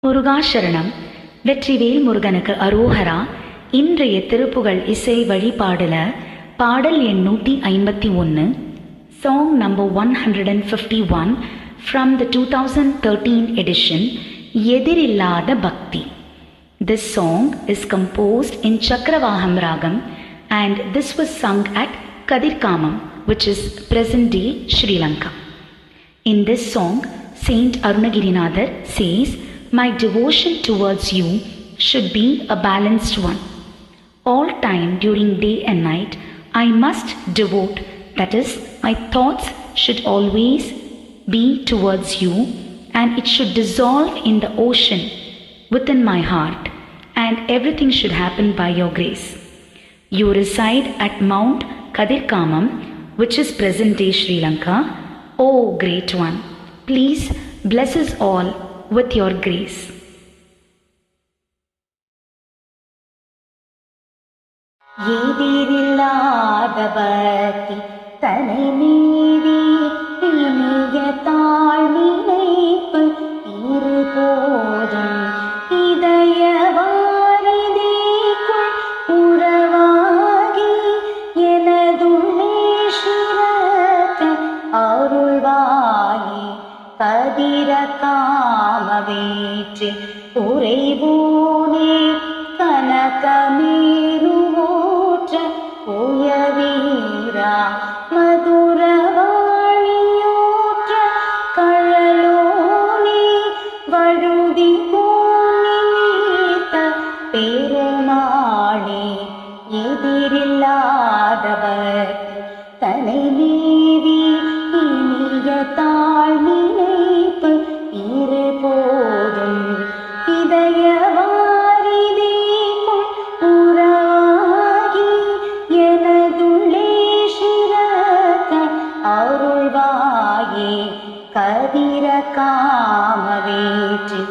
முருகாசரணம். வெற்றிவேல் முருகனுக்கு அரோஹரா. இன்றைய திருப்புகழ் இசை வழிபாடுல பாடல் எண் 151, song number 151 from the 2013 edition, எதிரில்லாத பக்தி. This song is composed in Chakravaham Ragam and this was sung at Kadirkamam, which is present-day Sri Lanka. In this song, Saint Arunagirinathar says, "My devotion towards you should be a balanced one. All time during day and night, I must devote, that is, my thoughts should always be towards you, and it should dissolve in the ocean within my heart, and everything should happen by your grace. You reside at Mount Kadirkamam, which is present-day Sri Lanka. O Great One, please bless us all with your grace." எதிரில்லாத பக்தி தலை மீறி இனிய தாழ்நினைப்பு இருபோதும் இதயவாரிதிக்குள் உறவாகி எனதுள்ளே சிறக்க அருள்வாயே. கதிர காமவேற்றி உறைபூனே கனகமேருவோற்ற உயவீரா மதுரவாழியோற்ற கழலோனே வழுதி பூனித்த பெருமாளே. எதிரில்லாதவர் தலை மீறி இனிய தாழ்நினைப்பு இருபோதும் இதயவாரிதிக்குள் உறவாகி எனதுள்ளே சிறக்க அருள்வாயே. கதிர காமவேற்றி